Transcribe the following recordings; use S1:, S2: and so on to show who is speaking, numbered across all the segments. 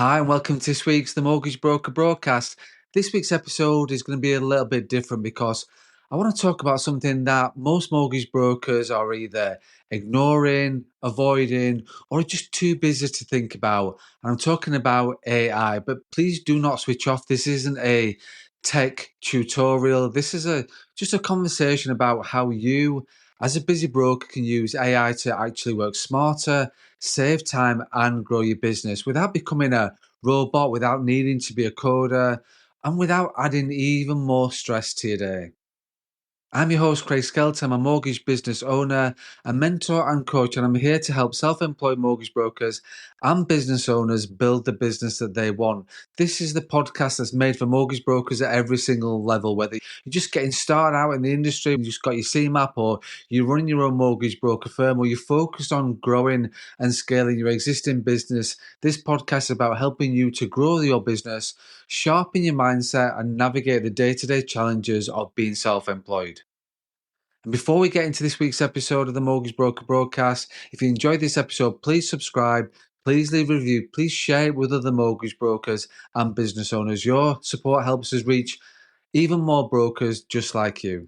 S1: Hi, and welcome to this week's The Mortgage Broker broadcast. This week's episode is going to be a little bit different because I want to talk about something that most mortgage brokers are either ignoring, avoiding, or just too busy to think about. And I'm talking about AI, but please do not switch off. This isn't a tech tutorial. This is just a conversation about how you, as a busy broker, can use AI to actually work smarter, save time, and grow your business without becoming a robot, without needing to be a coder, and without adding even more stress to your day. I'm your host, Craig Skelton. I'm a mortgage business owner, a mentor, and coach, and I'm here to help self employed mortgage brokers and business owners build the business that they want. This is the podcast that's made for mortgage brokers at every single level, whether you're just getting started out in the industry, you just got your CMAP, or you're running your own mortgage broker firm, or you're focused on growing and scaling your existing business. This podcast is about helping you to grow your business, sharpen your mindset, and navigate the day to day challenges of being self employed. And before we get into this week's episode of the Mortgage Broker broadcast, if you enjoyed this episode, please subscribe, please leave a review, please share it with other mortgage brokers and business owners. Your support helps us reach even more brokers just like you.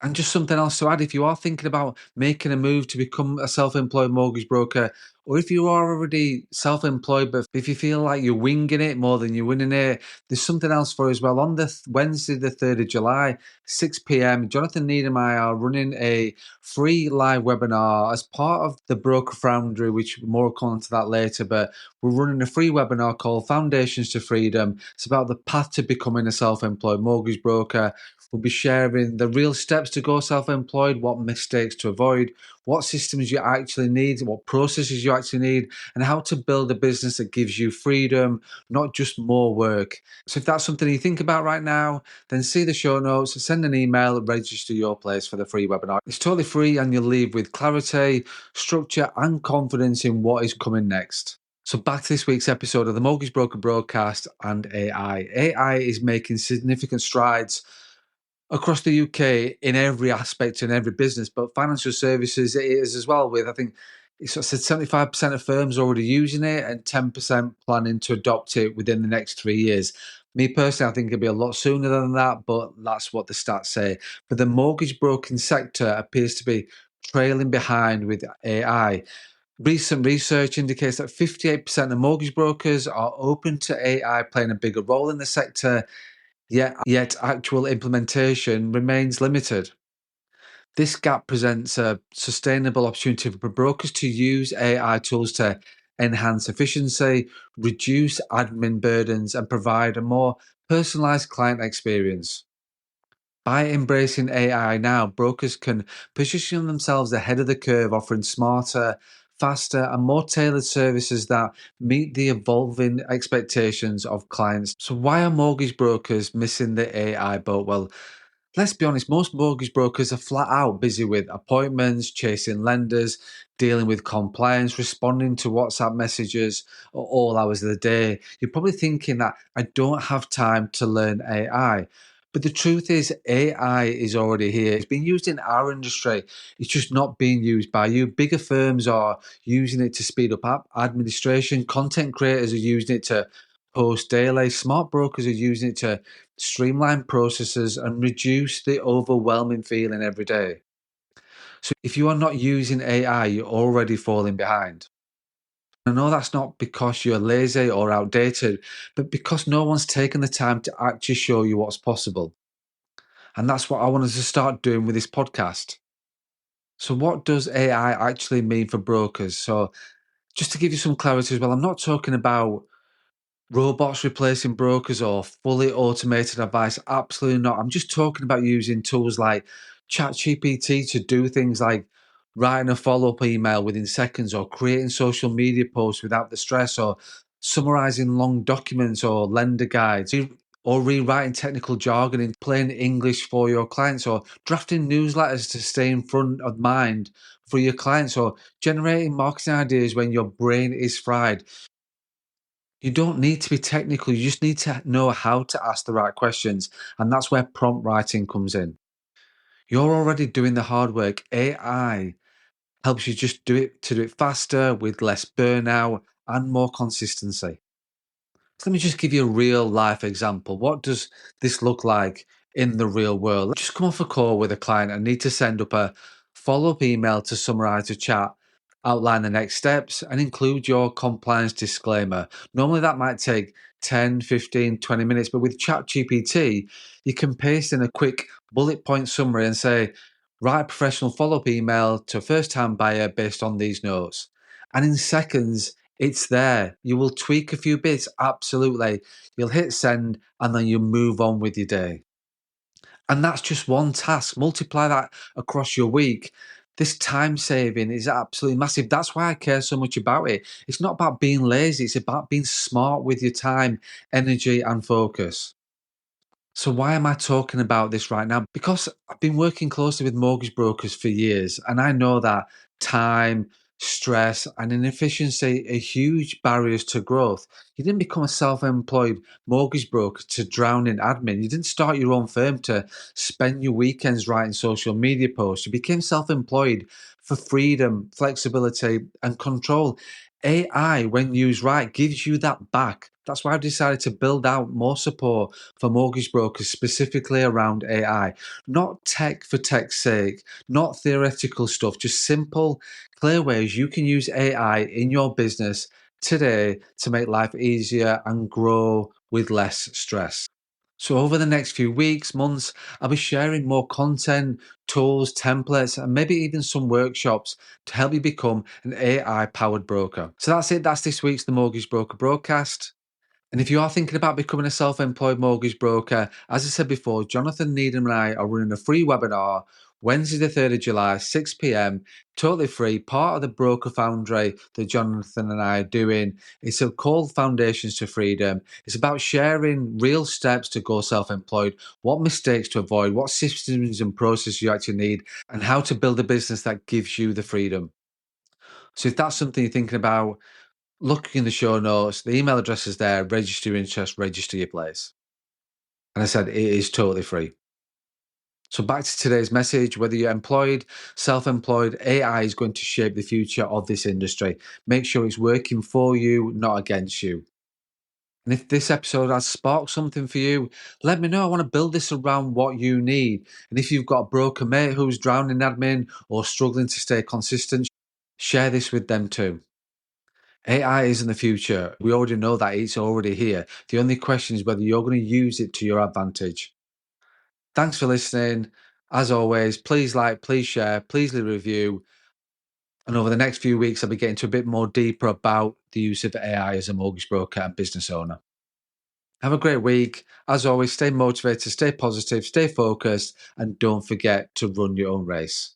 S1: And just something else to add, if you are thinking about making a move to become a self-employed mortgage broker, or if you are already self-employed, but if you feel like you're winging it more than you're winning it, there's something else for you as well. On the Wednesday, the 3rd of July, 6 p.m., Jonathan Need and I are running a free live webinar as part of the Broker Foundry, which more will come on to that later, but we're running a free webinar called Foundations to Freedom. It's about the path to becoming a self-employed mortgage broker. We'll be sharing the real steps to go self-employed, what mistakes to avoid, what systems you actually need, what processes you actually need, and how to build a business that gives you freedom, not just more work. So if that's something you think about right now, then see the show notes, send an email, register your place for the free webinar. It's totally free and you'll leave with clarity, structure, and confidence in what is coming next. So back to this week's episode of the Mortgage Broker broadcast and AI. AI is making significant strides across the UK in every aspect in every business, but financial services it is as well. With I think it's said 75% of firms already using it and 10% planning to adopt it within the next 3 years. Me personally, I think it'll be a lot sooner than that, but that's what the stats say. But the mortgage broking sector appears to be trailing behind with AI. Recent research indicates that 58% of mortgage brokers are open to AI playing a bigger role in the sector, yet actual implementation remains limited. This gap presents a sustainable opportunity for brokers to use AI tools to enhance efficiency, reduce admin burdens, and provide a more personalized client experience. By embracing AI now, brokers can position themselves ahead of the curve, offering smarter, faster, and more tailored services that meet the evolving expectations of clients. So, why are mortgage brokers missing the AI boat? Well, let's be honest, most mortgage brokers are flat out busy with appointments, chasing lenders, dealing with compliance, responding to WhatsApp messages at all hours of the day. You're probably thinking that I don't have time to learn AI. But the truth is, AI is already here. It's being used in our industry. It's just not being used by you. Bigger firms are using it to speed up administration. Content creators are using it to post daily. Smart brokers are using it to streamline processes and reduce the overwhelming feeling every day. So if you are not using AI, you're already falling behind. I know that's not because you're lazy or outdated, but because no one's taken the time to actually show you what's possible. And that's what I wanted to start doing with this podcast. So, what does AI actually mean for brokers? So, just to give you some clarity as well, I'm not talking about robots replacing brokers or fully automated advice. Absolutely not. I'm just talking about using tools like ChatGPT to do things like writing a follow up email within seconds, or creating social media posts without the stress, or summarizing long documents or lender guides, or rewriting technical jargon in plain English for your clients, or drafting newsletters to stay in front of mind for your clients, or generating marketing ideas when your brain is fried. You don't need to be technical. You just need to know how to ask the right questions. And that's where prompt writing comes in. You're already doing the hard work. AI helps you just do it faster with less burnout and more consistency. So let me just give you a real life example. What does this look like in the real world? Let's just come off a call with a client and need to send up a follow-up email to summarize the chat, outline the next steps, and include your compliance disclaimer. Normally that might take 10, 15, 20 minutes, but with ChatGPT, you can paste in a quick bullet point summary and say, write a professional follow-up email to a first-time buyer based on these notes. And in seconds, it's there. You will tweak a few bits, absolutely. You'll hit send and then you move on with your day. And that's just one task. Multiply that across your week. This time saving is absolutely massive. That's why I care so much about it. It's not about being lazy, it's about being smart with your time, energy, and focus. So why am I talking about this right now? Because I've been working closely with mortgage brokers for years, and I know that time, stress, and inefficiency are huge barriers to growth. You didn't become a self-employed mortgage broker to drown in admin. You didn't start your own firm to spend your weekends writing social media posts. You became self-employed for freedom, flexibility, and control. AI, when used right, gives you that back. That's why I've decided to build out more support for mortgage brokers specifically around AI. Not tech for tech's sake, not theoretical stuff, just simple, clear ways you can use AI in your business today to make life easier and grow with less stress. So, over the next few weeks, months, I'll be sharing more content, tools, templates, and maybe even some workshops to help you become an AI powered broker. So, that's it. That's this week's The Mortgage Broker Broadcast. And if you are thinking about becoming a self employed mortgage broker, as I said before, Jonathan Needham and I are running a free webinar Wednesday, the 3rd of July, 6 p.m., totally free, part of the broker foundry that Jonathan and I are doing. It's called Foundations to Freedom. It's about sharing real steps to go self employed, what mistakes to avoid, what systems and processes you actually need, and how to build a business that gives you the freedom. So if that's something you're thinking about, look in the show notes. The email address is there. Register your interest, register your place. And I said it is totally free. So back to today's message. Whether you're employed, self-employed, AI is going to shape the future of this industry. Make sure it's working for you, not against you. And if this episode has sparked something for you, let me know. I want to build this around what you need. And if you've got a broker mate who's drowning in admin or struggling to stay consistent, share this with them too. AI is in the future. We already know that it's already here. The only question is whether you're going to use it to your advantage. Thanks for listening. As always, please like, please share, please leave a review. And over the next few weeks, I'll be getting to a bit more deeper about the use of AI as a mortgage broker and business owner. Have a great week. As always, stay motivated, stay positive, stay focused, and don't forget to run your own race.